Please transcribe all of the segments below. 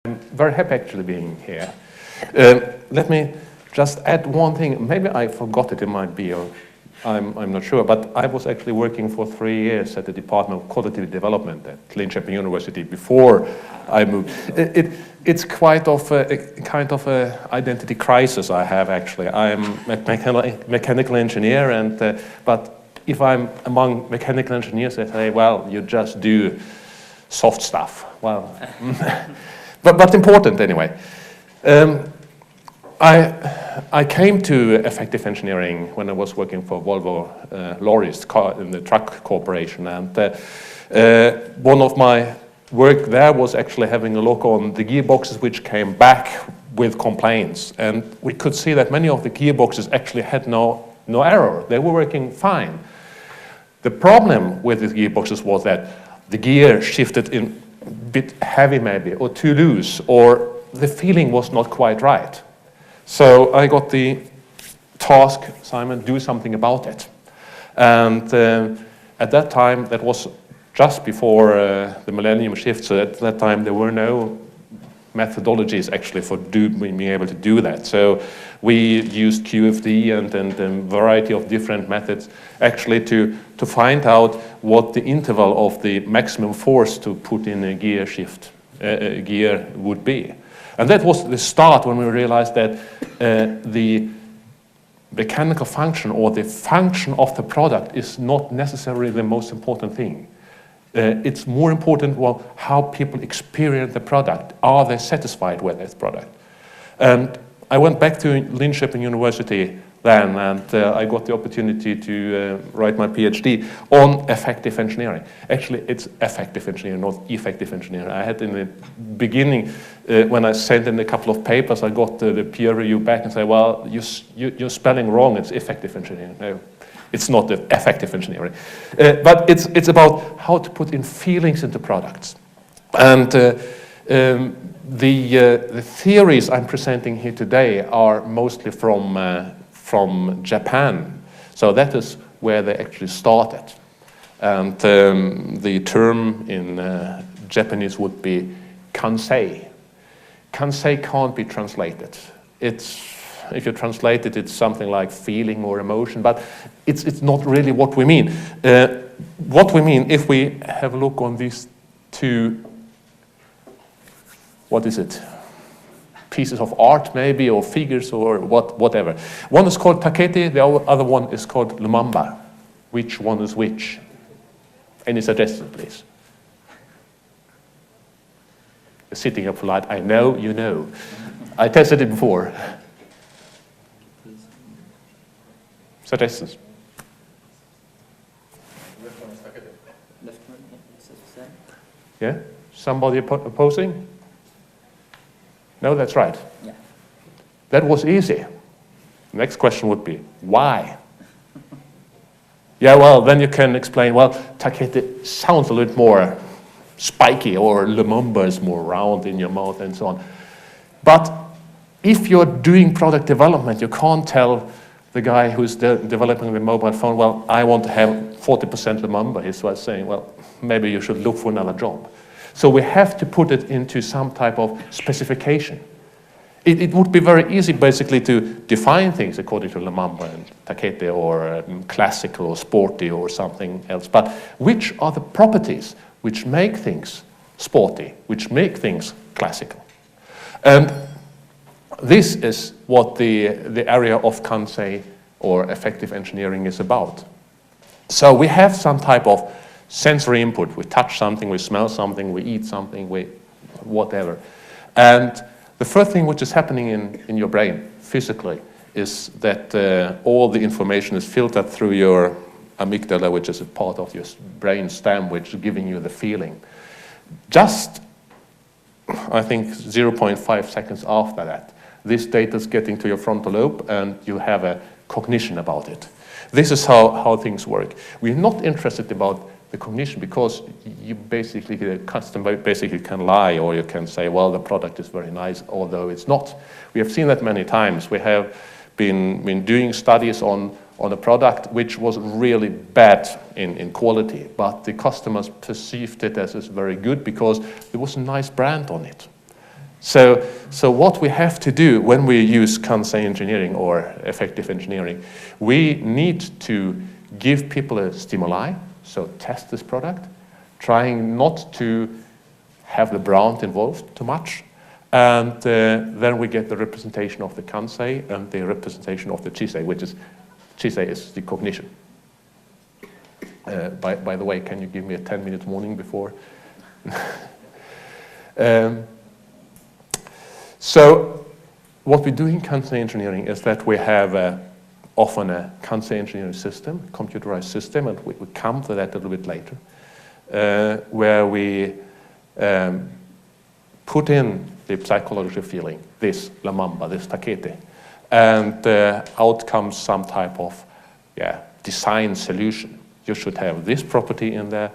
I'm very happy actually being here. Let me just add one thing. Maybe I forgot it in my bio. I'm not sure, but I was actually working for 3 years at the Department of Qualitative Development at Linköping University before I moved. It's quite of a kind of a identity crisis I have actually. I'm a mechanical engineer, and but if I'm among mechanical engineers, they say, well, you just do soft stuff. Well, but important anyway. I came to effective engineering when I was working for Volvo lorries in the truck corporation, and one of my work there was actually having a look on the gearboxes which came back with complaints, and we could see that many of the gearboxes actually had no error. They were working fine. The problem with the gearboxes was that the gear shifted in a bit heavy maybe, or too loose, or the feeling was not quite right. So I got the task, Simon, do something about it. And at that time, that was just before the millennium shift, so at that time there were no methodologies actually for being able to do that. So we used QFD and a variety of different methods actually to find out what the interval of the maximum force to put in a gear shift gear would be. And that was the start when we realized that the mechanical function or the function of the product is not necessarily the most important thing. It's more important, well, how people experience the product. Are they satisfied with this product? And I went back to Linköping University then, and I got the opportunity to write my PhD on effective engineering. Actually, it's effective engineering, not effective engineering. I had in the beginning, when I sent in a couple of papers, I got the peer review back and said, well, you're spelling wrong, it's effective engineering. No, it's not effective engineering. But it's about how to put in feelings into products. And the theories I'm presenting here today are mostly from Japan. So that is where they actually started. And the term in Japanese would be Kansei. Kansei can't be translated. If you translate it, it's something like feeling or emotion, but it's not really what we mean. What we mean, if we have a look on these two, what is it? Pieces of art maybe, or figures, or whatever. One is called Takete, the other one is called Lumumba. Which one is which? Any suggestions, please? You're sitting up for light. I know, you know. I tested it before. Suggestions? Left one, it's the same. Yeah? Somebody opposing? No, that's right. Yeah. That was easy. Next question would be, why? Yeah, well, then you can explain, well, Takete sounds a little more spiky, or Lumumba is more round in your mouth and so on. But if you're doing product development, you can't tell the guy who's developing the mobile phone, well, I want to have 40% Lumumba. He's saying, well, maybe you should look for another job. So we have to put it into some type of specification. It would be very easy basically to define things according to Lumumba and Takete, or classical or sporty or something else. But which are the properties which make things sporty, which make things classical? And this is what the area of Kansei or effective engineering is about. So we have some type of sensory input. We touch something, we smell something, we eat something, we whatever. And the first thing which is happening in your brain physically is that all the information is filtered through your amygdala, which is a part of your brain stem, which is giving you the feeling. Just, I think, 0.5 seconds after that, this data is getting to your frontal lobe, and you have a cognition about it. This is how things work. We're not interested about the cognition, because you basically, the customer basically can lie, or you can say, well, the product is very nice, although it's not. We have seen that many times. We have been doing studies on a product which was really bad in quality, but the customers perceived it as very good because there was a nice brand on it. So what we have to do when we use Kansei engineering or effective engineering, we need to give people a stimuli, so test this product, trying not to have the brand involved too much, and then we get the representation of the Kansei and the representation of the Chisei, which is, Chisei is the cognition. By the way, can you give me a 10-minute warning before? So what we do in Kansei engineering is that we have often a Kansei engineering system, computerized system, and we come to that a little bit later, where we put in the psychological feeling, this La Mamba, this Takete, and out comes some type of design solution. You should have this property in there.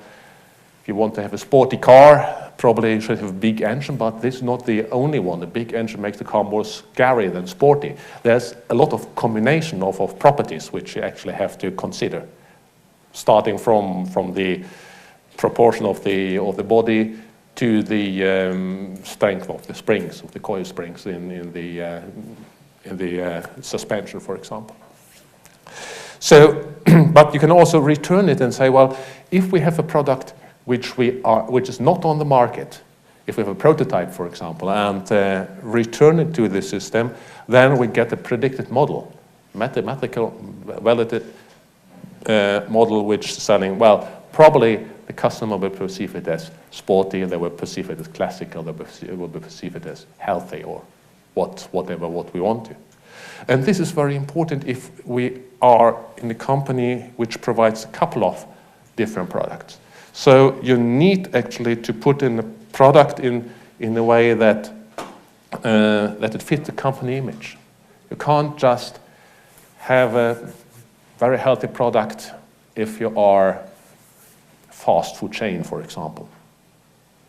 If you want to have a sporty car, probably you should have a big engine, but this is not the only one. The big engine makes the car more scary than sporty. There's a lot of combination of properties which you actually have to consider, starting from the proportion of the body to the strength of the springs, of the coil springs in the suspension, for example. So, but you can also return it and say, well, if we have a product which is not on the market, if we have a prototype, for example, and return it to the system, then we get a predicted model, mathematical validated model which is selling, well, probably the customer will perceive it as sporty, they will perceive it as classical, they will perceive it as healthy, or whatever we want to. And this is very important if we are in a company which provides a couple of different products. So you need actually to put in a product in a way that it fits the company image. You can't just have a very healthy product if you are a fast food chain, for example.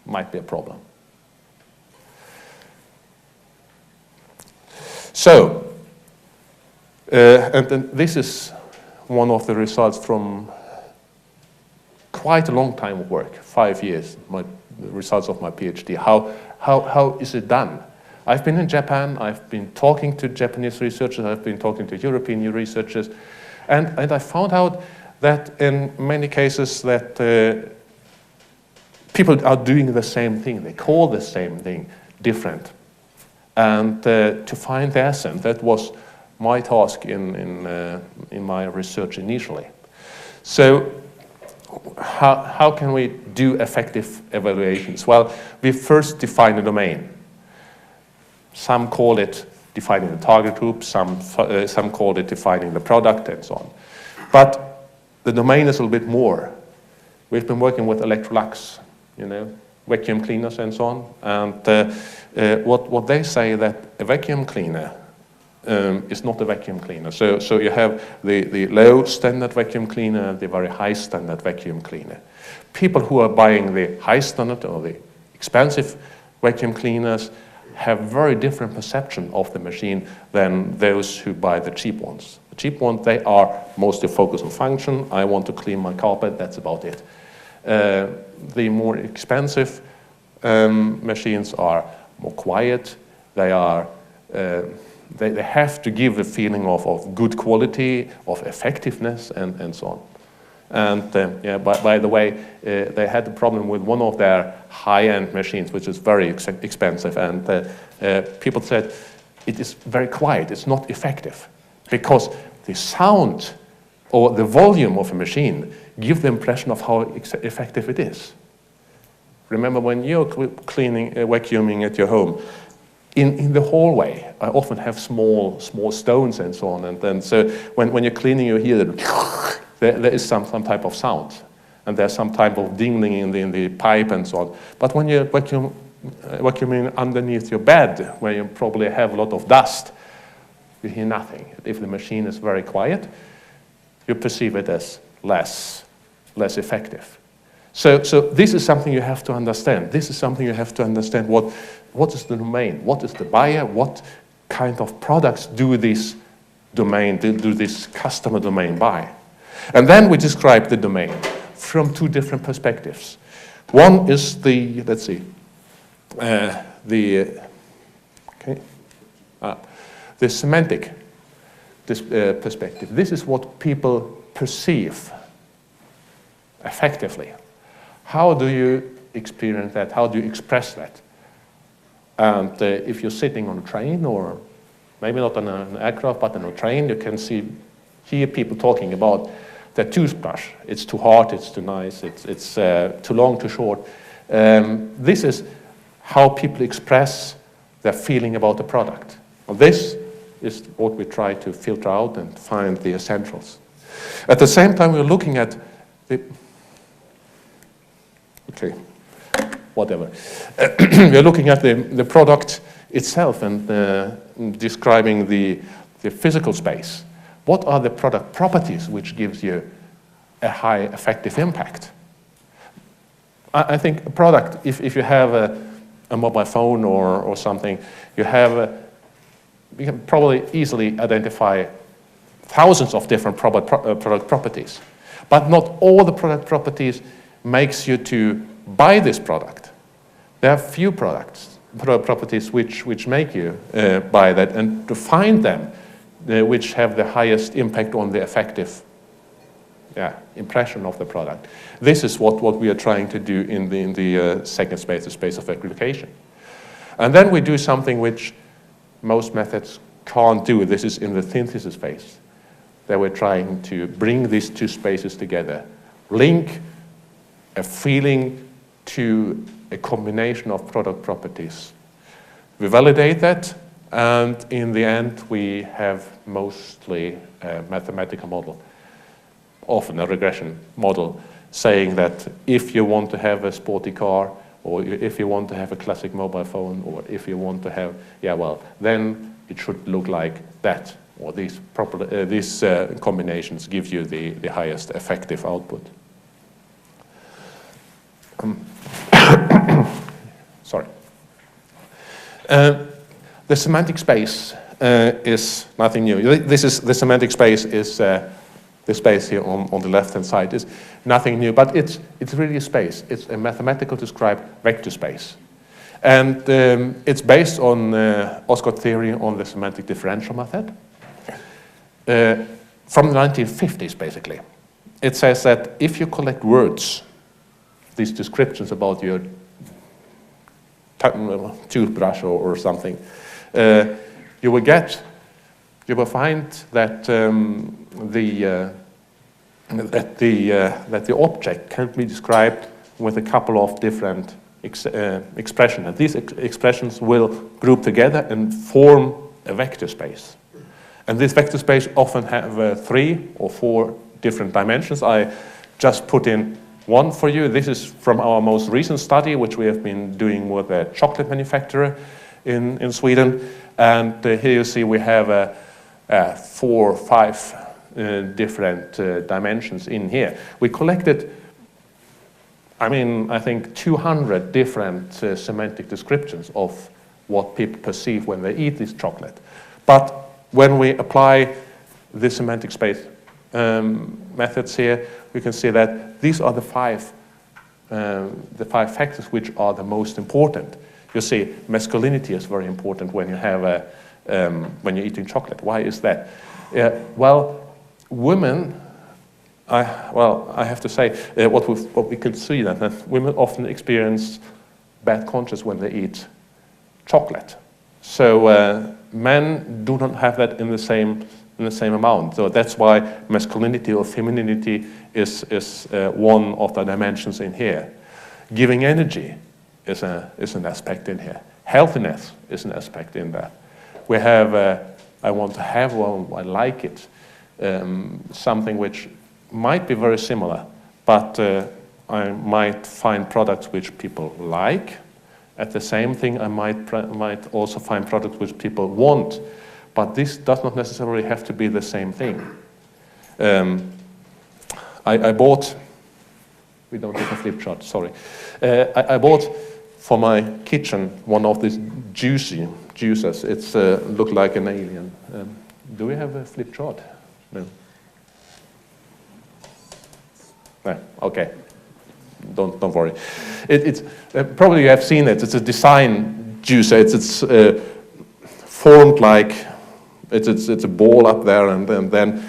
Might be a problem. So, and this is one of the results from quite a long time of work, 5 years, the results of my PhD. How is it done? I've been in Japan, I've been talking to Japanese researchers, I've been talking to European researchers, and I found out that in many cases that people are doing the same thing, they call the same thing different. And to find the essence, that was my task in my research initially. So how can we do effective evaluations? Well, we first define a domain. Some call it defining the target group, some call it defining the product, and so on. But the domain is a little bit more. We've been working with Electrolux, vacuum cleaners and so on, and what they say that a vacuum cleaner is not a vacuum cleaner. So you have the low standard vacuum cleaner, the very high standard vacuum cleaner. People who are buying the high standard or the expensive vacuum cleaners have very different perception of the machine than those who buy the cheap ones. The cheap ones, they are mostly focused on function. I want to clean my carpet, that's about it. The more expensive machines are more quiet. They are they have to give a feeling of good quality, of effectiveness, and so on. And by the way, they had a problem with one of their high-end machines, which is very expensive, and people said it is very quiet, it's not effective, because the sound or the volume of a machine gives the impression of how effective it is. Remember when you're cleaning, vacuuming at your home, in the hallway, I often have small stones and so on, and then so when you're cleaning, you hear that there is some type of sound, and there's some type of dingling in the pipe and so on. But when you're vacuuming underneath your bed, where you probably have a lot of dust, you hear nothing. If the machine is very quiet, you perceive it as less effective. So this is something you have to understand. This is something you have to understand. What is the domain? What is the buyer? What kind of products do this domain, do this customer domain buy? And then we describe the domain from two different perspectives. One is the Okay. The semantic perspective. This is what people perceive effectively. How do you experience that? How do you express that? And if you're sitting on a train, or maybe not on an aircraft, but on a train, you can hear people talking about their toothbrush. It's too hard, it's too nice, it's too long, too short. This is how people express their feeling about the product. Well, this is what we try to filter out and find the essentials. At the same time, we're looking at the... Okay, whatever. We're looking at the product itself and describing the physical space. What are the product properties which gives you a high effective impact? I think a product, if you have a mobile phone or something, you can probably easily identify thousands of different product properties. But not all the product properties makes you to buy this product. There are few product properties which make you buy that, and to find them which have the highest impact on the effective impression of the product. This is what we are trying to do in the second space, the space of aggregation. And then we do something which most methods can't do. This is in the synthesis phase, that we're trying to bring these two spaces together, link a feeling to a combination of product properties. We validate that, and in the end we have mostly a mathematical model, often a regression model, saying that if you want to have a sporty car, or if you want to have a classic mobile phone, or if you want to have, then it should look like that, or these combinations give you the highest effective output. Sorry. The semantic space is nothing new. The semantic space is the space here on the left-hand side is nothing new, but it's really a space. It's a mathematical described vector space. And it's based on Osgood theory on the semantic differential method from the 1950s, basically. It says that if you collect words, these descriptions about your toothbrush or something, you will find that the object can be described with a couple of different expressions. And these expressions will group together and form a vector space. And this vector space often have 3 or 4 different dimensions. I just put in one for you. This is from our most recent study, which we have been doing with a chocolate manufacturer in Sweden. And here you see we have 4 or 5 different dimensions in here. We collected, I think 200 different semantic descriptions of what people perceive when they eat this chocolate. But when we apply the semantic space methods here, we can see that these are the 5 factors which are the most important. You see, masculinity is very important when you have when you're eating chocolate. Why is that? Well, women, I have to say, what we can see that women often experience bad conscience when they eat chocolate. So men do not have that in the same amount. So that's why masculinity or femininity is one of the dimensions in here. Giving energy is an aspect in here. Healthiness is an aspect in that. We have I want to have one, I like it. Something which might be very similar, but I might find products which people like. At the same thing, I might also find products which people want, but this does not necessarily have to be the same thing. I bought, we don't have a flip chart, sorry. I bought for my kitchen one of these juicers. It's looked like an alien. Do we have a flip chart? No. No, okay. Don't worry. It's probably you have seen it. It's a design juicer. formed like it's a ball up there, and then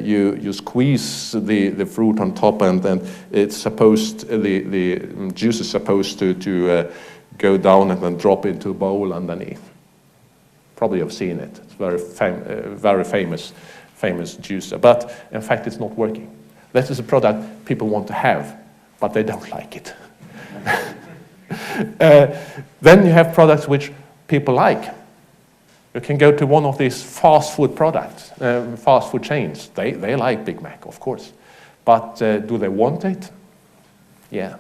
you squeeze the fruit on top, and then it's supposed the juice is supposed to go down and then drop into a bowl underneath. Probably have seen it. It's very famous juicer, but in fact it's not working. This is a product people want to have, but they don't like it. Then you have products which people like. You can go to one of these fast food products, fast food chains. They like Big Mac, of course. But do they want it? Yeah.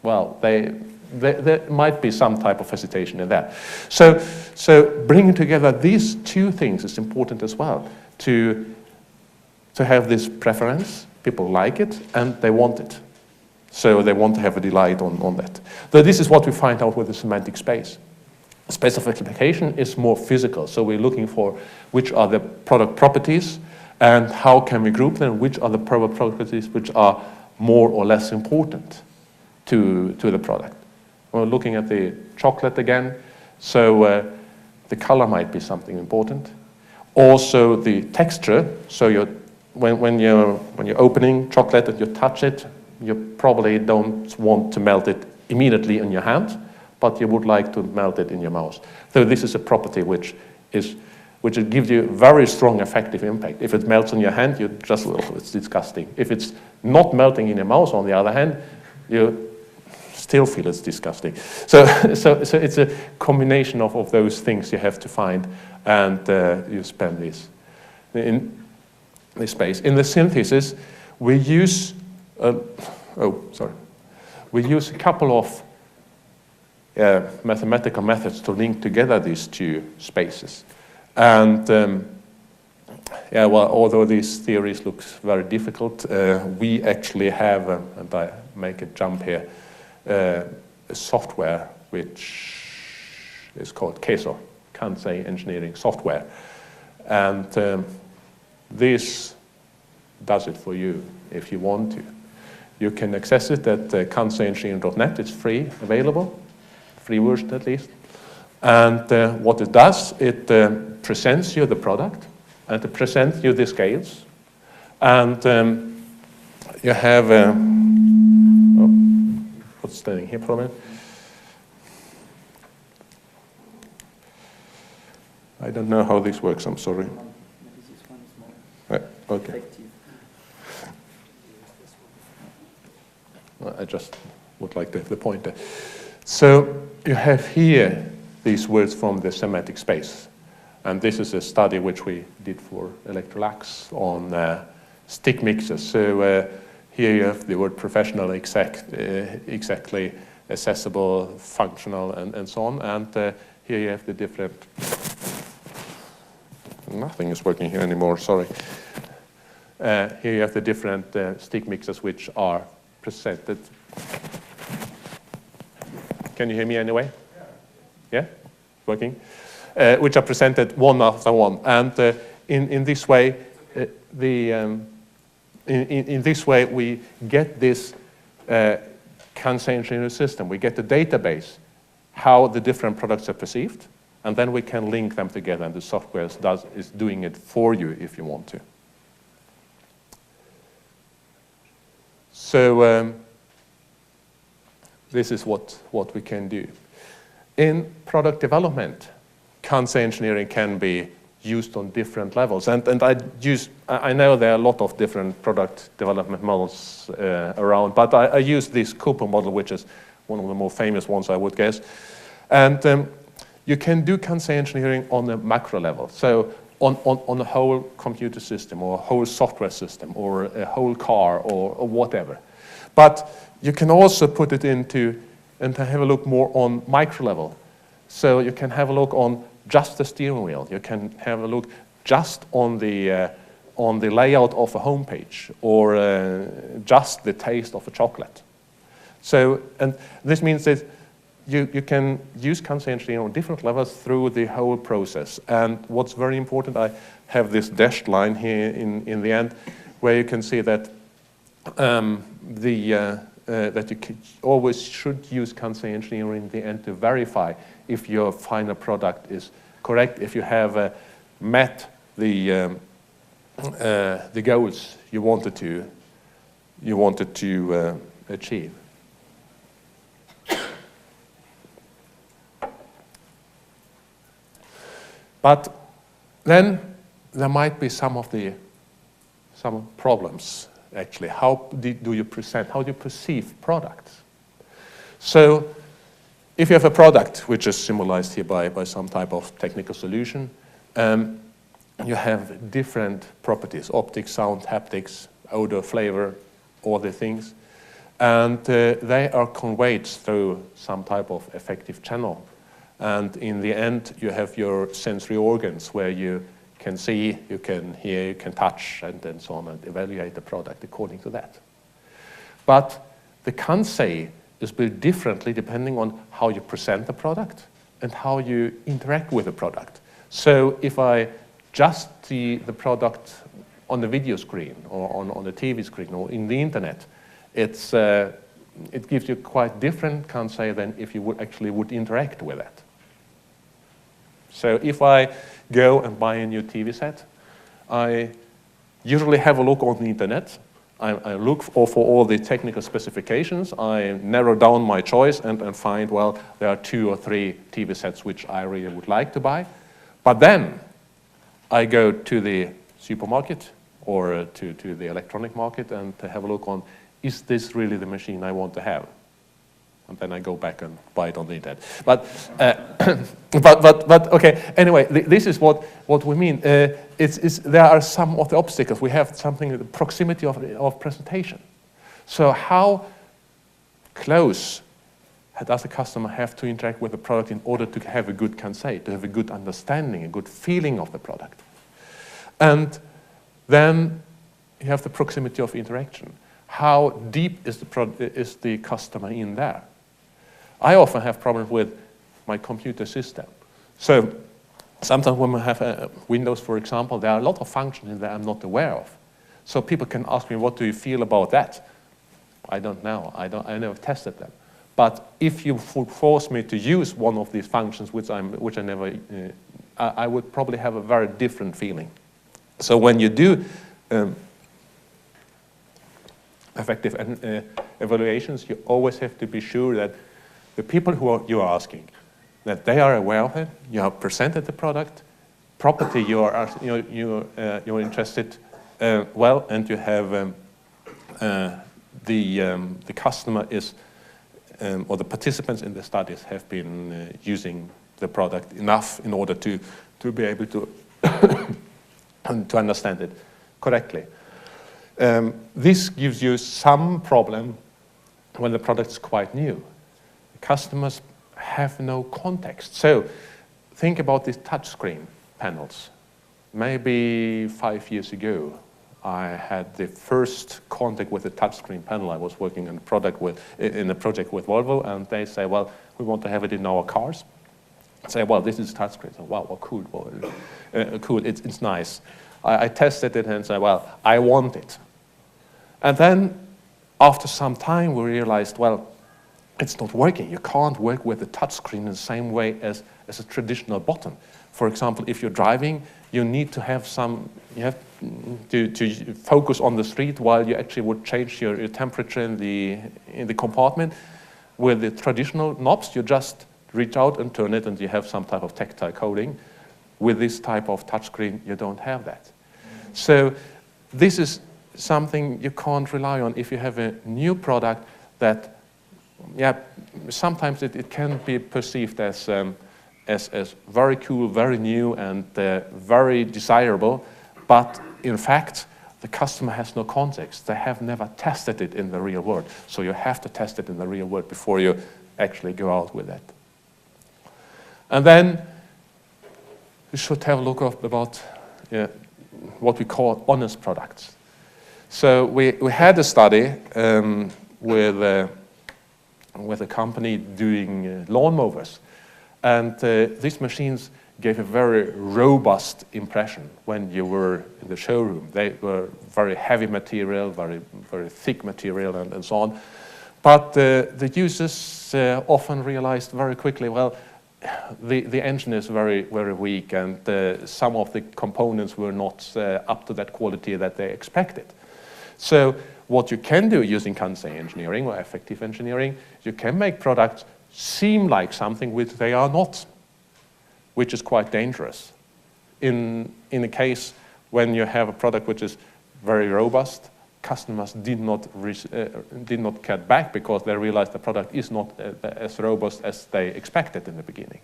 Well, there might be some type of hesitation in that. So bringing together these two things is important as well. To have this preference, people like it, and they want it. So they want to have a delight on that. So this is what we find out with the semantic space. Specification is more physical, so we're looking for which are the product properties and how can we group them, which are the product properties which are more or less important to the product. We're looking at the chocolate again, so the color might be something important. Also the texture, so when you're opening chocolate and you touch it, you probably don't want to melt it immediately in your hand, but you would like to melt it in your mouth. So this is a property which gives you very strong affective impact. If it melts in your hand, you just, it's disgusting. If it's not melting in your mouth, on the other hand, you still feel it's disgusting. So it's a combination of those things you have to find, and you spend this in this space. In the synthesis, we use we use a couple of mathematical methods to link together these two spaces. And although these theories look very difficult, we actually have, and I make a jump here, a software which is called Schütte Kansei Engineering software. And this does it for you if you want to. You can access it at kanseiengineering.net. It's free, available. Free version at least. And what it does, it presents you the product, and it presents you the scales. And you have, what's standing here for a minute? I don't know how this works, I'm sorry. Okay. I just would like to have the pointer. So you have here these words from the semantic space. And this is a study which we did for Electrolux on stick mixers. So here you have the word professional, exactly accessible, functional, and so on. And here you have the different... Nothing is working here anymore, sorry. Here you have the different stick mixers which are presented. Can you hear me anyway? Yeah? Working? Which are presented one after one. And in this way, in this way, we get this Kansei engineering system. We get the database, how the different products are perceived, and then we can link them together, and the software is doing it for you if you want to. So this is what we can do. In product development, Kansei engineering can be used on different levels. And I know there are a lot of different product development models around, but I use this Cooper model, which is one of the more famous ones, I would guess. And you can do Kansei engineering on a macro level. So on a whole computer system, or a whole software system, or a whole car, or whatever. But you can also put it into, and have a look more on micro level. So you can have a look on just the steering wheel. You can have a look just on the layout of a homepage, or just the taste of a chocolate. So, and this means that you can use Kansei engineering on different levels through the whole process. And what's very important, I have this dashed line here in the end, where you can see that that you always should use Kansei engineering in the end to verify if your final product is correct if you have met the goals you wanted to achieve. But then there might be some problems, actually. How do you present, how do you perceive products? So if you have a product which is symbolized here by some type of technical solution, you have different properties: optics, sound, haptics, odor, flavor, all the things. And they are conveyed through some type of effective channel. And in the end, you have your sensory organs where you can see, you can hear, you can touch, and so on, and evaluate the product according to that. But the Kansei is built differently depending on how you present the product and how you interact with the product. So if I just see the product on the video screen or on the TV screen or in the internet, it gives you quite different Kansei than if you would interact with it. So if I go and buy a new TV set, I usually have a look on the internet. I look for all the technical specifications. I narrow down my choice and find, well, there are 2 or 3 TV sets which I really would like to buy. But then I go to the supermarket or to the electronic market and to have a look on, is this really the machine I want to have? And then I go back and buy it on the internet. But okay. Anyway, this is what we mean. There are some of the obstacles. We have something, the proximity of presentation. So how close does the customer have to interact with the product in order to have a good Kansei, to have a good understanding, a good feeling of the product? And then you have the proximity of interaction. How deep is the customer in there? I often have problems with my computer system. So sometimes when we have Windows, for example, there are a lot of functions in there I'm not aware of. So people can ask me, what do you feel about that? I don't know. I never tested them. But if you force me to use one of these functions, which I never, I would probably have a very different feeling. So when you do effective evaluations, you always have to be sure that the people you are asking, that they are aware of it, you have presented the product, property you're interested well, and you have the customer is, or the participants in the studies have been using the product enough in order to be able to to understand it correctly. This gives you some problem when the product is quite new. Customers have no context. So think about these touchscreen panels. Maybe 5 years ago, I had the first contact with a touchscreen panel. I was working in a project with Volvo, and they say, well, we want to have it in our cars. I say, well, this is touchscreen. So, wow, well, cool. Well, cool, it's nice. I tested it and said, well, I want it. And then after some time, we realized, well, it's not working. You can't work with the touchscreen in the same way as a traditional button. For example, if you're driving, you need to have you have to focus on the street while you actually would change your temperature in the compartment. With the traditional knobs, you just reach out and turn it, and you have some type of tactile coding. With this type of touchscreen, you don't have that. So this is something you can't rely on if you have a new product that, yeah, sometimes it can be perceived as very cool, very new, and very desirable, but in fact, the customer has no context. They have never tested it in the real world. So you have to test it in the real world before you actually go out with it. And then we should have a look about what we call honest products. So we had a study with a company doing lawnmowers. And these machines gave a very robust impression when you were in the showroom. They were very heavy material, very, very thick material, and so on. But the users often realized very quickly, well, the engine is very, very weak, and some of the components were not up to that quality that they expected. So what you can do using Kansei engineering or effective engineering, you can make products seem like something which they are not, which is quite dangerous. In a case when you have a product which is very robust, customers did not cut back because they realized the product is not as robust as they expected in the beginning.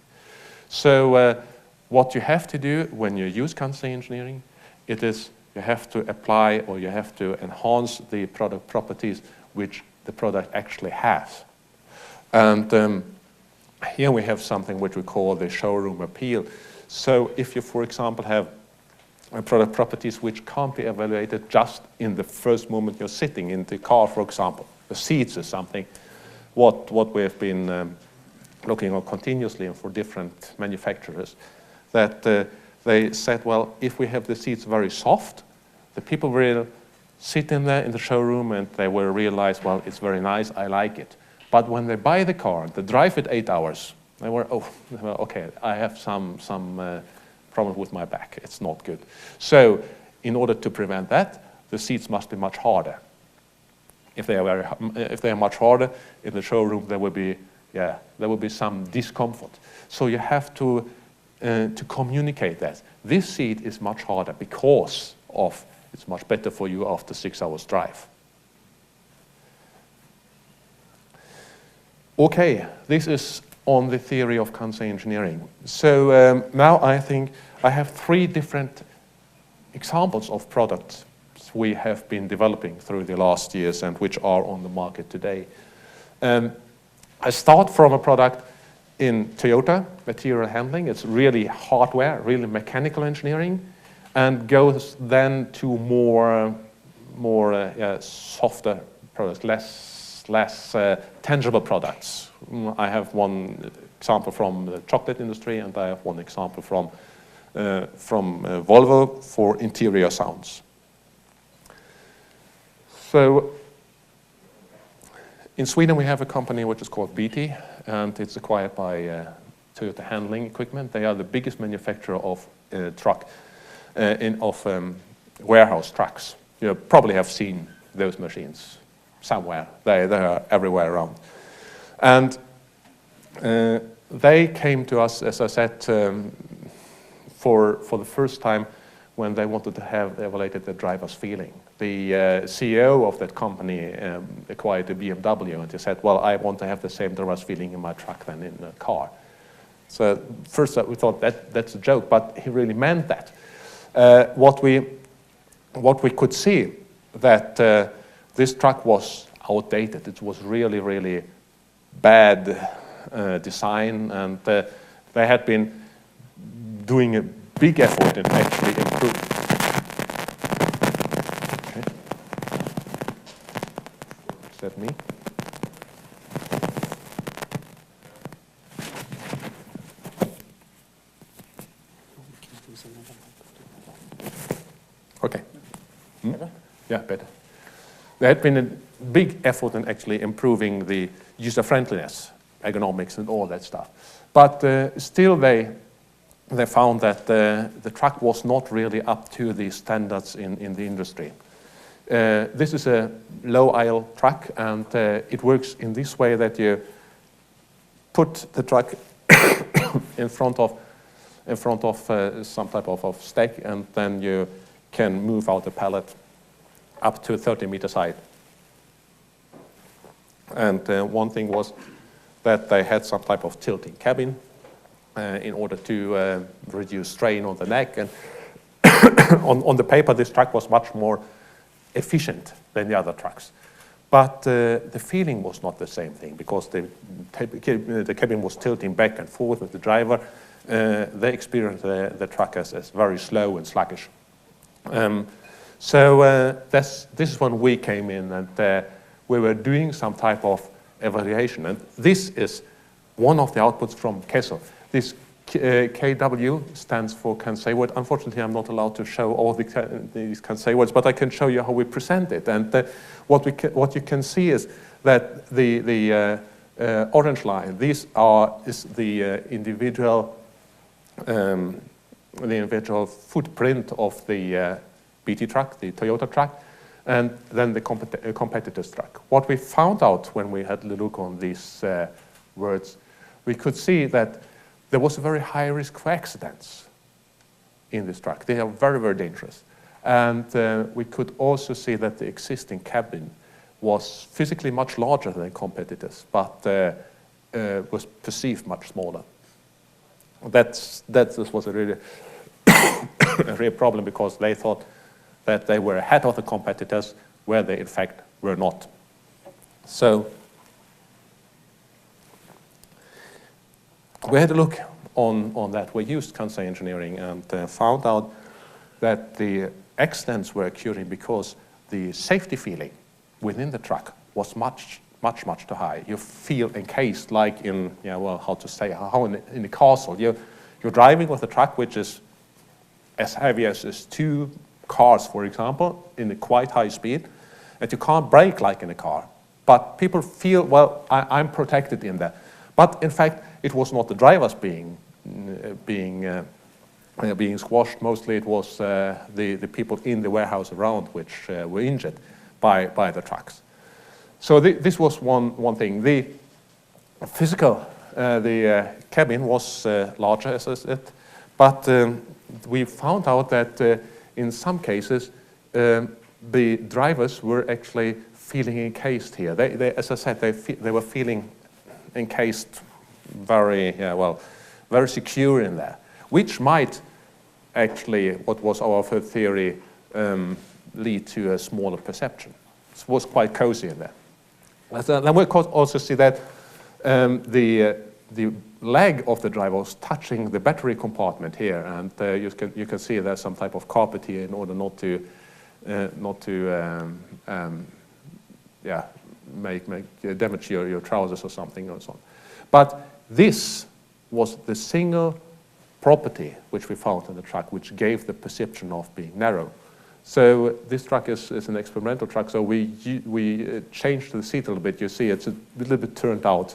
So what you have to do when you use Kansei engineering, it is you have to apply or you have to enhance the product properties which the product actually has. And here we have something which we call the showroom appeal. So if you, for example, have product properties which can't be evaluated just in the first moment you're sitting in the car, for example, the seats is something, what we have been looking on continuously for different manufacturers, that they said, well, if we have the seats very soft, the people will sit in there in the showroom and they will realize, well, it's very nice, I like it. But when they buy the car, they drive it 8 hours, they were, oh, well, okay, I have some problem with my back, it's not good. So in order to prevent that, the seats must be much harder. If they are much harder, in the showroom there will be some discomfort. So you have to communicate that. This seat is much harder because of it's much better for you after 6 hours drive. Okay, this is on the theory of Kansei engineering. So now I think I have 3 different examples of products we have been developing through the last years and which are on the market today. I start from a product in Toyota, material handling. It's really hardware, really mechanical engineering, and goes then to more softer products, less tangible products. I have one example from the chocolate industry, and I have one example from Volvo for interior sounds. So in Sweden we have a company which is called BT, and it's acquired by Toyota Handling Equipment. They are the biggest manufacturer of warehouse trucks. You probably have seen those machines somewhere. They are everywhere around. And they came to us, as I said, for the first time when they wanted to have evaluated the driver's feeling. The CEO of that company acquired a BMW, and he said, well, I want to have the same driver's feeling in my truck than in the car. So first we thought that's a joke, but he really meant that. What we could see that this truck was outdated. It was really, really bad design, and they had been doing a big effort in actually improving. Okay. Is that me? Okay. Better? Yeah, better. There had been a big effort in actually improving the user-friendliness, ergonomics, and all that stuff. But still they found that the truck was not really up to the standards in the industry. This is a low-aisle truck, and it works in this way that you put the truck in front of some type of stack, and then you can move out the pallet up to 30 meters high. And one thing was that they had some type of tilting cabin in order to reduce strain on the neck. And on the paper, this truck was much more efficient than the other trucks. But the feeling was not the same thing, because the cabin was tilting back and forth with the driver. They experienced the truck as very slow and sluggish. So this is when we came in, and we were doing some type of evaluation. And this is one of the outputs from Kessel. This KW stands for Kansei word. Unfortunately, I'm not allowed to show all these Kansei words, but I can show you how we present it. And what you can see is that the orange line, is the individual footprint of the BT truck, the Toyota truck, and then the competitor's truck. What we found out when we had a look on these words, we could see that there was a very high risk for accidents in this truck. They are very, very dangerous. And we could also see that the existing cabin was physically much larger than competitors, but was perceived much smaller. This was a really a real problem, because they thought that they were ahead of the competitors, where they in fact were not. So we had a look on that. We used Kansei Engineering and found out that the accidents were occurring because the safety feeling within the truck was much too high. You feel encased like in, how to say, how in a castle. You're driving with a truck which is as heavy as 2 cars, for example, in a quite high speed, and you can't brake like in a car. But people feel, well, I'm protected in that. But in fact, it was not the drivers being squashed. Mostly it was the people in the warehouse around which were injured by the trucks. So this was one thing. The physical, the cabin was larger, as I said, but we found out that in some cases the drivers were actually feeling encased here. They as I said, they were feeling encased very very secure in there, which might actually, what was our theory, lead to a smaller perception. It was quite cozy in there. Then we could also see that the leg of the driver was touching the battery compartment here, and you can see there's some type of carpet here in order not to damage your trousers or something or so on. But this was the single property which we found in the truck which gave the perception of being narrow. So this truck is an experimental truck, so we changed the seat a little bit. You see it's a little bit turned out,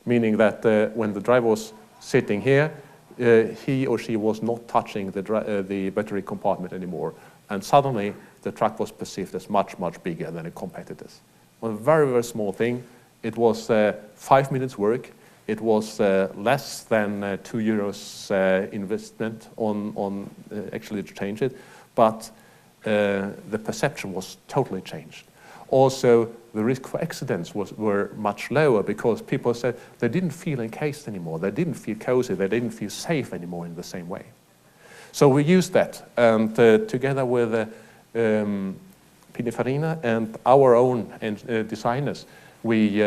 meaning that when the driver was sitting here, he or she was not touching the battery compartment anymore, and suddenly the truck was perceived as much bigger than the competitors. A very, very small thing. It was 5 minutes work. It was less than €2 investment on actually to change it, but the perception was totally changed. Also, the risk for accidents were much lower, because people said they didn't feel encased anymore, they didn't feel cozy, they didn't feel safe anymore in the same way. So we used that, and together with Pininfarina and our own designers, we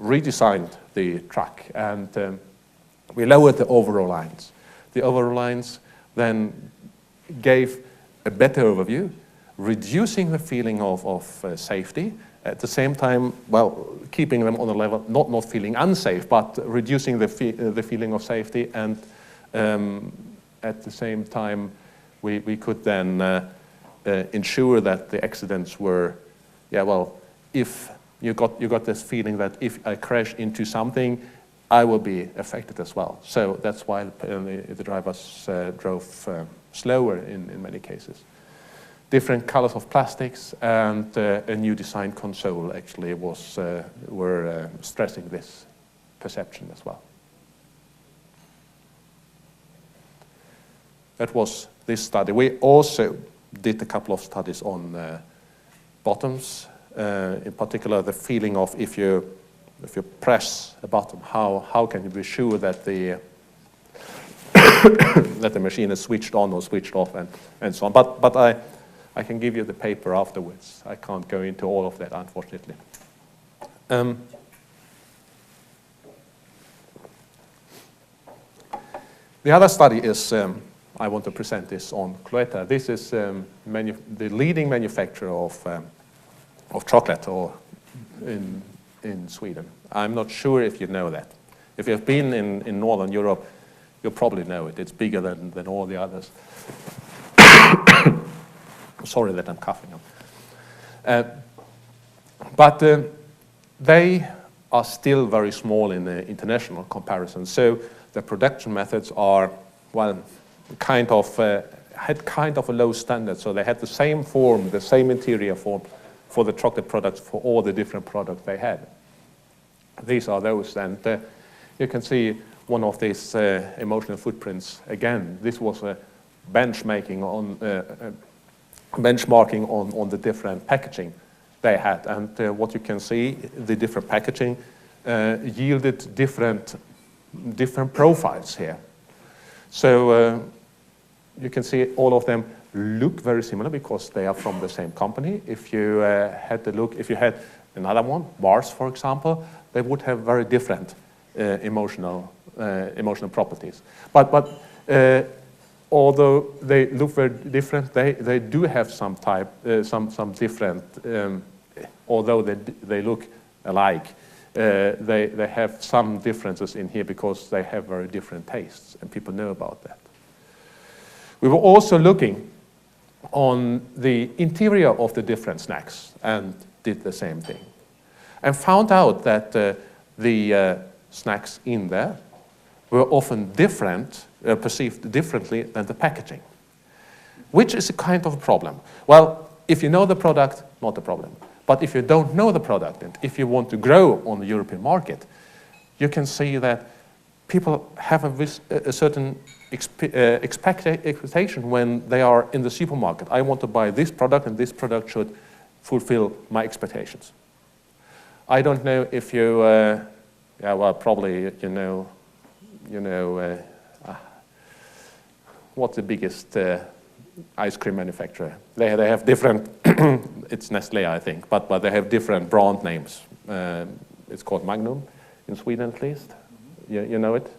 redesigned the truck, and we lowered the overall lines. The overall lines then gave a better overview, reducing the feeling of safety, at the same time, keeping them on a level, not feeling unsafe, but reducing the feeling of safety, and at the same time, we could then ensure that the accidents were, if you got this feeling that if I crash into something, I will be affected as well. So that's why the drivers drove slower in many cases. Different colors of plastics and a new design console actually were stressing this perception as well. That was this study. We also did a couple of studies on bottoms, in particular the feeling of if you press a button, how can you be sure that the that the machine is switched on or switched off and so on. But I can give you the paper afterwards. I can't go into all of that, unfortunately. The other study is, I want to present this on Cloetta. This is the leading manufacturer of chocolate in Sweden. I'm not sure if you know that. If you've been in Northern Europe, you'll probably know it. It's bigger than all the others. Sorry that I'm coughing. But they are still very small in the international comparison. So the production methods are, well, had kind of a low standard. So they had the same form, the same interior form for the chocolate products for all the different products they had. These are those, and you can see one of these emotional footprints again. This was a benchmarking on the different packaging they had, and what you can see, the different packaging yielded different profiles here. So you can see all of them look very similar because they are from the same company. If you if you had another one, Mars, for example, they would have very different emotional properties. But although they look very different, they do have some different. Although they look alike, they have some differences in here because they have very different tastes, and people know about that. We were also looking on the interior of the different snacks and did the same thing, and found out that the snacks in there were often perceived differently than the packaging, which is a kind of a problem. Well, if you know the product, not a problem. But if you don't know the product, and if you want to grow on the European market, you can see that people have a certain expectation when they are in the supermarket. I want to buy this product, and this product should fulfill my expectations. I don't know if you, well, probably you know, what's the biggest ice cream manufacturer? They have different. It's Nestlé, I think, but they have different brand names. It's called Magnum in Sweden, at least. You know it,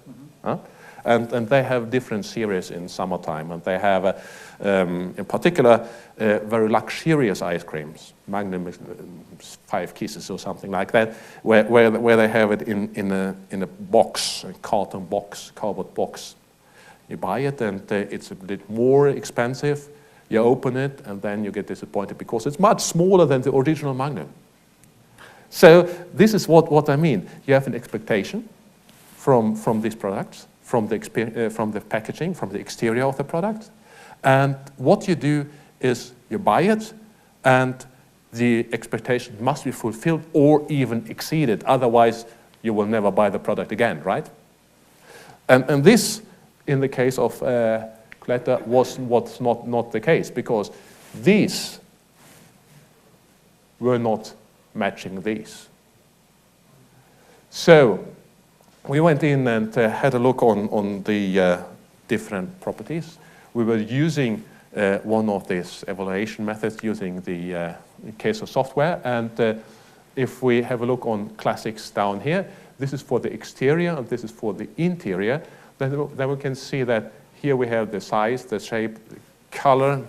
huh? And they have different series in summertime, and they have, in particular, very luxurious ice creams. Magnum is 5 Kisses or something like that, where they have it in a box, a cardboard box. You buy it, and it's a bit more expensive. You open it, and then you get disappointed because it's much smaller than the original Magnum. So this is what I mean. You have an expectation from these products, from the packaging, from the exterior of the product, and what you do is you buy it, and the expectation must be fulfilled or even exceeded. Otherwise, you will never buy the product again, right? And this, in the case of Cloetta, was not the case, because these were not matching these. So we went in and had a look on the different properties. We were using one of these evaluation methods using the Keynote software, and if we have a look on classics down here, this is for the exterior and this is for the interior. Then we can see that here we have the size, the shape, the color,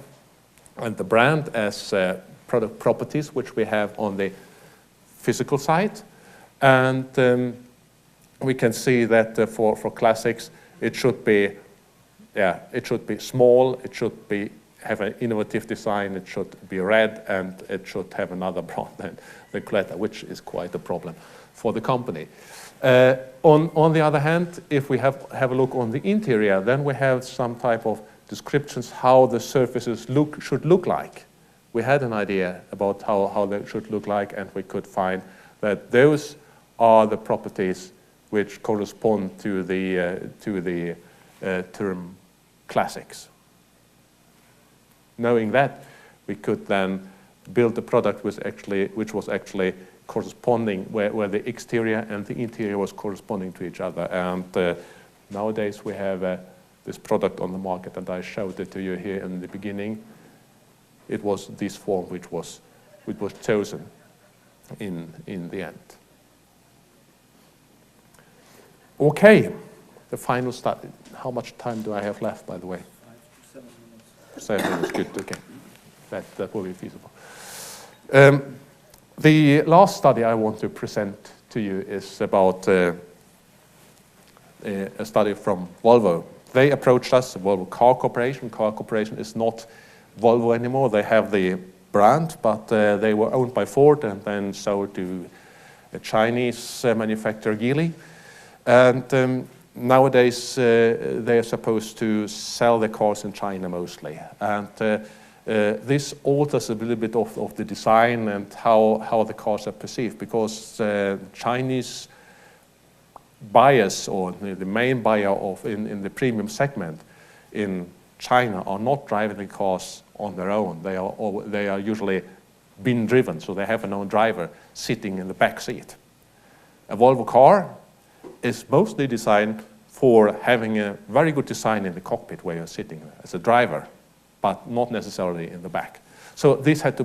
and the brand as product properties, which we have on the physical side. And we can see that for classics, it should be small, it should have an innovative design, it should be red, and it should have another brand than the Cloetta, which is quite a problem for the company. On the other hand, if we have a look on the interior, then we have some type of descriptions how the surfaces should look like. We had an idea about how they should look like, and we could find that those are the properties which correspond to the term classics. Knowing that, we could then build a product which was actually corresponding, where the exterior and the interior was corresponding to each other. And nowadays we have this product on the market, and I showed it to you here in the beginning. It was this form which was chosen in the end. Okay, the final study. How much time do I have left, by the way? 5 to 7 minutes. 7 minutes, good, okay. That will be feasible. The last study I want to present to you is about a study from Volvo. They approached us, Volvo Car Corporation. Car Corporation is not Volvo anymore. They have the brand, but they were owned by Ford and then sold to a Chinese manufacturer, Geely. And nowadays, they are supposed to sell the cars in China mostly. And this alters a little bit of the design and how the cars are perceived, because Chinese buyers, or the main buyer in the premium segment in China, are not driving the cars on their own. They are usually bin driven, so they have an own driver sitting in the back seat. A Volvo car is mostly designed for having a very good design in the cockpit where you're sitting as a driver, but not necessarily in the back. So this had to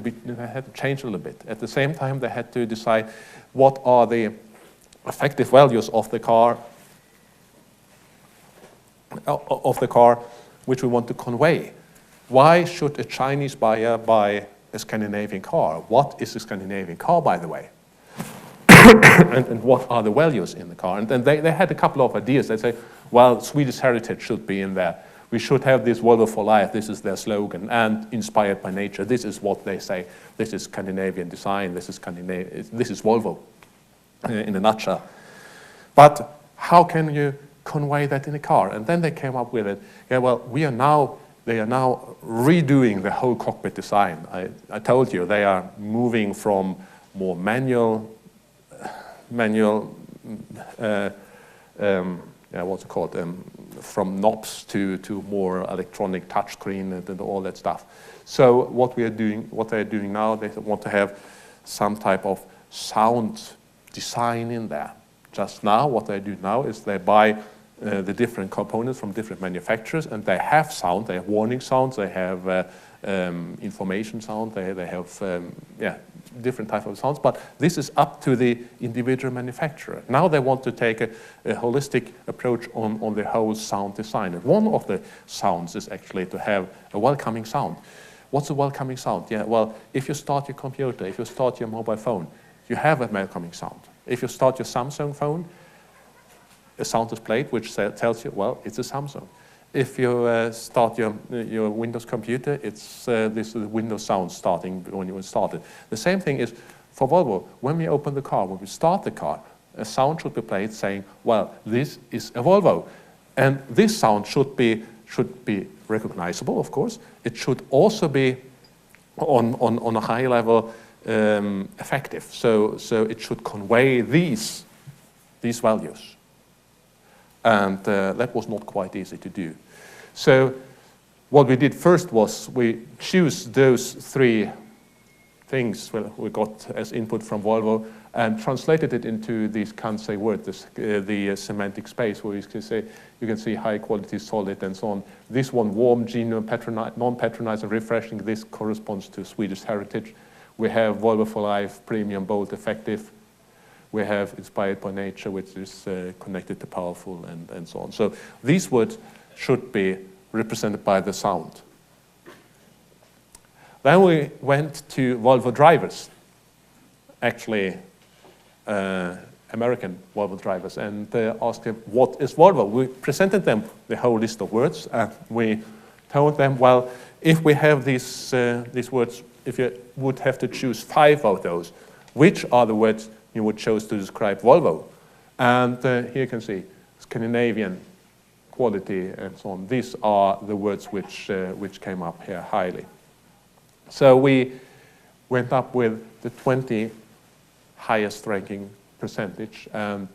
change a little bit. At the same time, they had to decide what are the effective values of the car, which we want to convey. Why should a Chinese buyer buy a Scandinavian car? What is a Scandinavian car, by the way? and what are the values in the car? And then they had a couple of ideas. They say, well, Swedish heritage should be in there. We should have this Volvo for life. This is their slogan. And inspired by nature. This is what they say. This is Scandinavian design. This is Volvo in a nutshell. But how can you convey that in a car? And then they came up with it. Yeah, well, they are now redoing the whole cockpit design. I told you they are moving from more manual, what's it called? From knobs to more electronic touchscreen and all that stuff. So what they're doing now, they want to have some type of sound design in there. Just now, what they do now is they buy the different components from different manufacturers, and they have sound. They have warning sounds. They have information sound. They have different type of sounds. But this is up to the individual manufacturer. Now they want to take a holistic approach on the whole sound design. And one of the sounds is actually to have a welcoming sound. What's a welcoming sound? Yeah, well, if you start your computer, if you start your mobile phone, you have a welcoming sound. If you start your Samsung phone, a sound is played which tells you, well, it's a Samsung. If you start your Windows computer, it's this Windows sound starting when you start it. The same thing is for Volvo. When we open the car, when we start the car, a sound should be played saying, well, this is a Volvo. And this sound should be recognizable, of course. It should also be on a high level effective. So it should convey these values. And that was not quite easy to do. So what we did first was we choose those three things we got as input from Volvo and translated it into these Kansei words, the semantic space where you can see high quality, solid, and so on. This one, warm, genuine, non-patronizing, refreshing. This corresponds to Swedish heritage. We have Volvo for life, premium, bold, effective. We have inspired by nature, which is connected to powerful, and so on. So these words should be represented by the sound. Then we went to Volvo drivers, actually American Volvo drivers, and asked them, what is Volvo? We presented them the whole list of words, and we told them, well, if we have these words, if you would have to choose 5 of those, which are the words you would choose to describe Volvo? And here you can see Scandinavian, quality, and so on. These are the words which came up here highly. So we went up with the 20 highest ranking percentage, and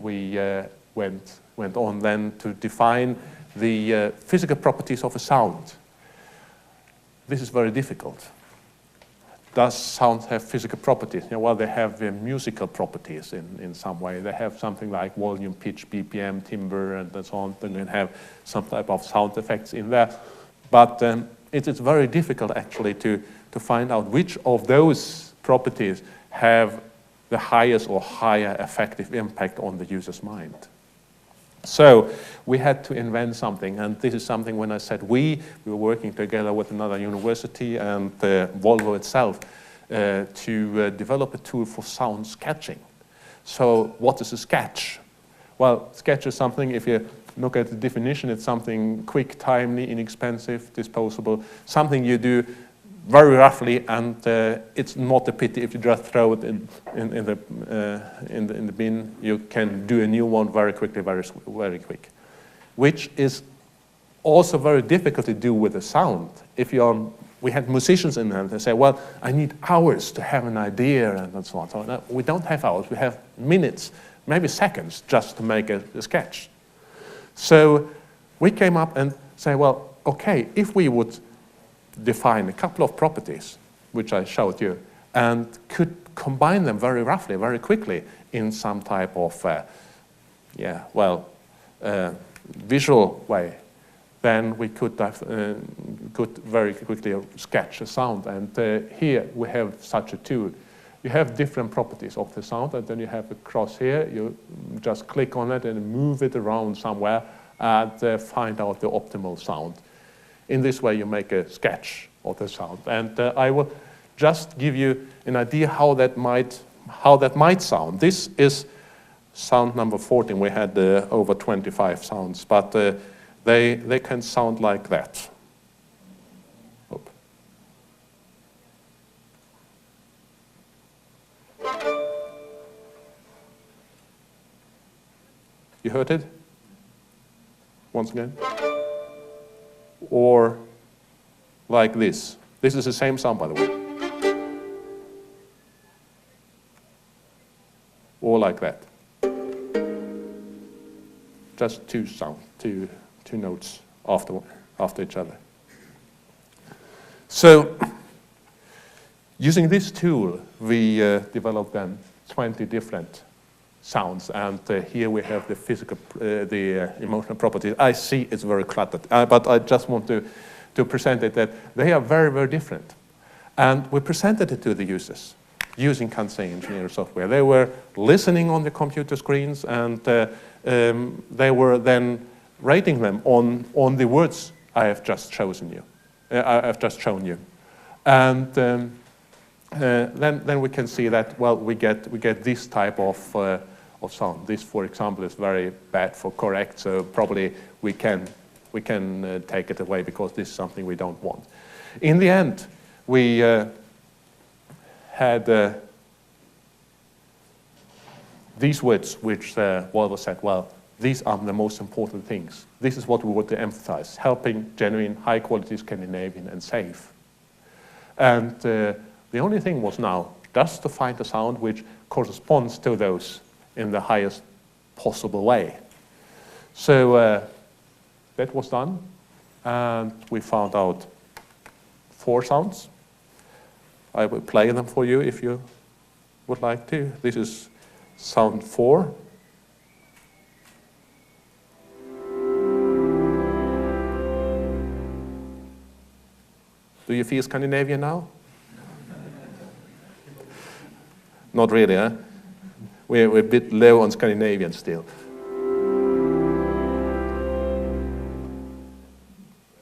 we went on then to define the physical properties of a sound. This is very difficult. Does sound have physical properties? Yeah, well, they have musical properties in some way. They have something like volume, pitch, BPM, timbre, and so on. Then they have some type of sound effects in there. But it is very difficult actually to find out which of those properties have the highest or higher effective impact on the user's mind. So we had to invent something, and this is something when I said we were working together with another university and Volvo itself to develop a tool for sound sketching. So what is a sketch? Well, sketch is something, if you look at the definition, it's something quick, timely, inexpensive, disposable, something you do very roughly, and it's not a pity if you just throw it in the bin. You can do a new one very quickly, very quick, which is also very difficult to do with the sound. If you're, we had musicians in there, and they say, well, I need hours to have an idea, and so on. So no, we don't have hours, we have minutes, maybe seconds, just to make a sketch. So we came up and say, well, okay, if we would define a couple of properties, which I showed you, and could combine them very roughly, very quickly, in some type of, visual way, then we could very quickly sketch a sound. And here we have such a tool. You have different properties of the sound, and then you have a cross here. You just click on it and move it around somewhere and find out the optimal sound. In this way, you make a sketch of the sound. And I will just give you an idea how that might sound. This is sound number 14. We had over 25 sounds, but they can sound like that. Oop. You heard it? Once again. Or like this. This is the same sound, by the way. Or like that. Just two sounds, two notes after each other. So, using this tool, we developed then 20 different sounds, and here we have the physical, the emotional properties. I see it's very cluttered, but I just want to present it that they are very, very different. And we presented it to the users using Kansei Engineering software. They were listening on the computer screens, and they were then rating them on the words I have just chosen you. I've just shown you, and then we can see that, well, we get this type of sound. This, for example, is very bad for correct, so probably we can take it away because this is something we don't want. In the end, we had these words which Volvo said, well, these are the most important things. This is what we want to emphasize, helping genuine, high-quality Scandinavian and safe. And the only thing was now just to find a sound which corresponds to those in the highest possible way. So that was done, and we found out 4 sounds. I will play them for you if you would like to. This is sound 4. Do you feel Scandinavian now? Not really, huh? We're a bit low on Scandinavian still.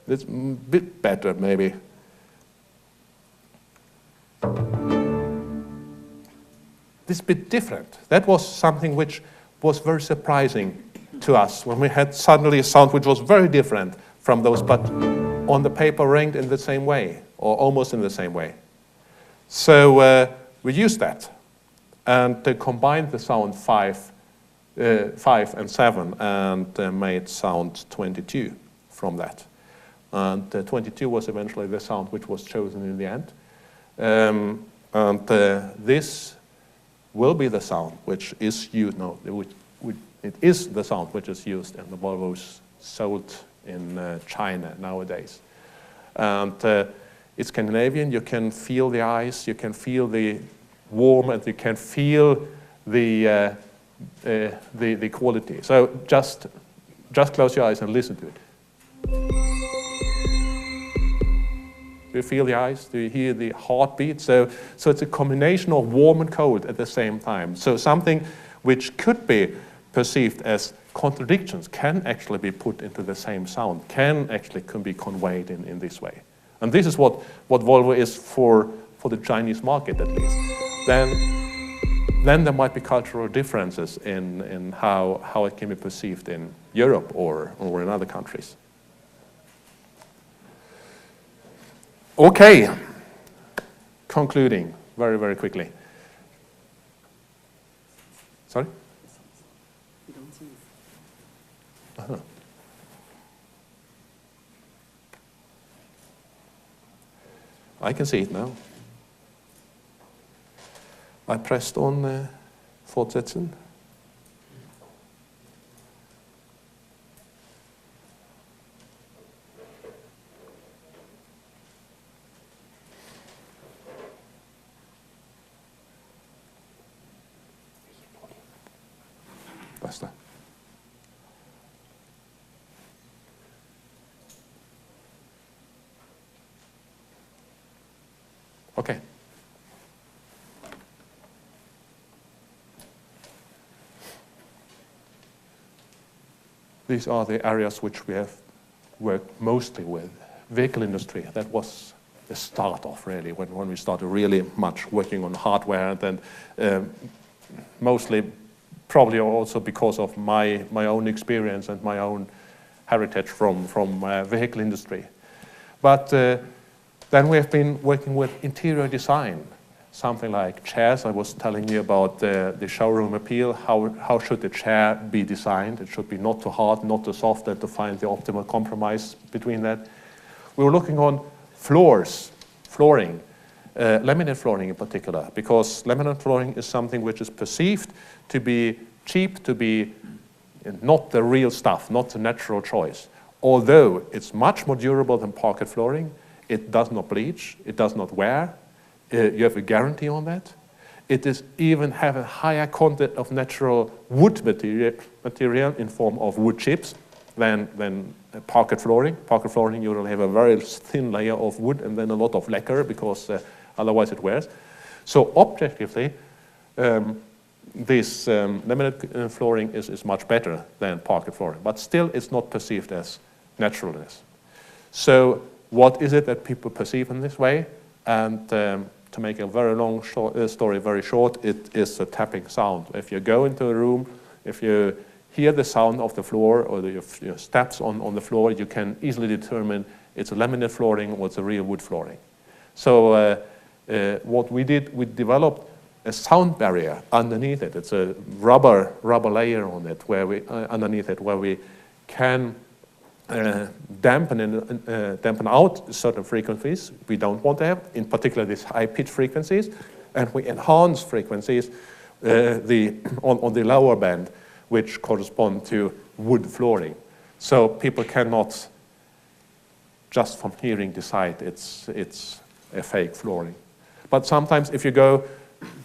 It's a bit better, maybe. This bit different. That was something which was very surprising to us when we had suddenly a sound which was very different from those, but on the paper ranked in the same way, or almost in the same way. So we used that and combined the sound 5 and 7 and made sound 22 from that. And 22 was eventually the sound which was chosen in the end. And this will be the sound which is used, it is the sound which is used in the Volvos sold in China nowadays. And it's Scandinavian. You can feel the ice, you can feel the warmth, and you can feel the quality. So just close your eyes and listen to it. Do you feel the ice? Do you hear the heartbeat? So it's a combination of warm and cold at the same time. So something which could be perceived as contradictions can actually be put into the same sound, can be conveyed in this way. And this is what Volvo is for the Chinese market, at least. Then there might be cultural differences in how it can be perceived in Europe or in other countries. Okay, concluding very, very quickly. Sorry? We don't see it. Uh-huh. I can see it now. I pressed on fortsätzen. Basta. Okay. These are the areas which we have worked mostly with. Vehicle industry, that was the start of really, when we started really much working on hardware, and then mostly probably also because of my own experience and my own heritage from vehicle industry. But then we have been working with interior design, something like chairs. I was telling you about the showroom appeal. How should the chair be designed? It should be not too hard, not too soft, and to find the optimal compromise between that. We were looking on flooring, laminate flooring in particular, because laminate flooring is something which is perceived to be cheap, to be not the real stuff, not the natural choice. Although it's much more durable than parquet flooring, it does not bleach, it does not wear, you have a guarantee on that. It is even have a higher content of natural wood material in form of wood chips than parquet flooring. Parquet flooring, you will have a very thin layer of wood and then a lot of lacquer because otherwise it wears. So objectively, this laminate flooring is much better than parquet flooring, but still it's not perceived as naturalness. So what is it that people perceive in this way? And to make a very long story very short, it is a tapping sound. If you go into a room, if you hear the sound of the floor or your steps on the floor, you can easily determine it's a laminate flooring or it's a real wood flooring. So what we did, we developed a sound barrier underneath it. It's a rubber layer on it where we underneath it where we can dampen out certain frequencies we don't want to have, in particular these high-pitched frequencies, and we enhance frequencies on the lower band, which correspond to wood flooring. So people cannot just from hearing decide it's a fake flooring. But sometimes if you go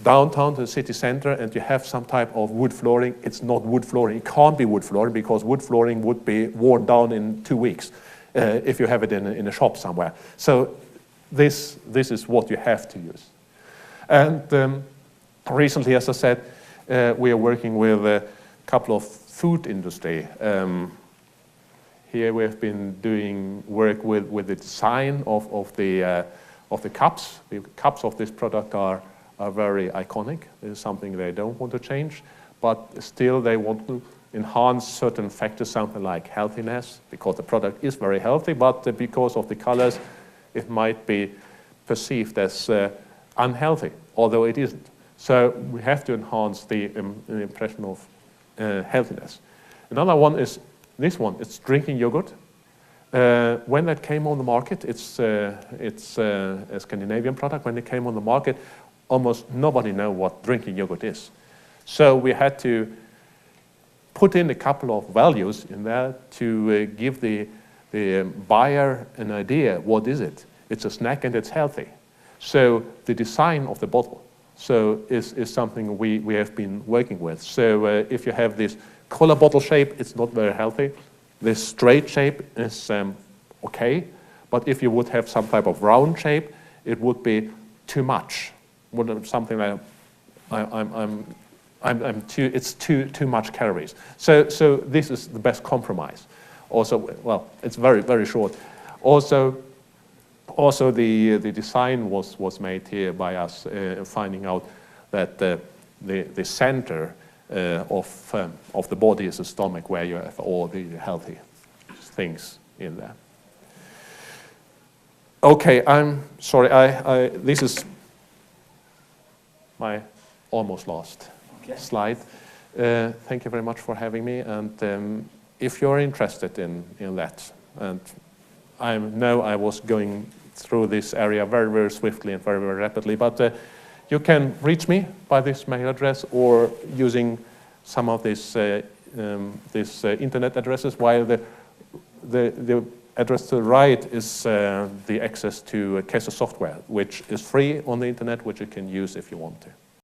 downtown to the city center and you have some type of wood flooring, it's not wood flooring. It can't be wood flooring because wood flooring would be worn down in 2 weeks if you have it in a shop somewhere. So this is what you have to use. And recently, as I said, we are working with a couple of food industry. Here we have been doing work with the design of the cups. The cups of this product are very iconic. It is something they don't want to change, but still they want to enhance certain factors, something like healthiness, because the product is very healthy, but because of the colors, it might be perceived as unhealthy, although it isn't. So we have to enhance the impression of healthiness. Another one is this one. It's drinking yogurt. When that came on the market, it's a Scandinavian product. When it came on the market, almost nobody knew what drinking yogurt is. So we had to put in a couple of values in there to give the buyer an idea, what is it? It's a snack and it's healthy. So the design of the bottle is something we have been working with. So if you have this collar bottle shape, it's not very healthy. This straight shape is okay, but if you would have some type of round shape, it would be too much. Something like it's too much calories. So this is the best compromise. Also, well, it's very, very short. Also the design was made here by us finding out that the center of the body is the stomach, where you have all the healthy things in there. Okay, I'm sorry. This is my almost last Okay. slide. Thank you very much for having me, and if you're interested in that, and I know I was going through this area very, very swiftly and very, very rapidly, but you can reach me by this mail address or using some of these internet addresses, while the address to the right is the access to Keynote software, which is free on the internet, which you can use if you want to.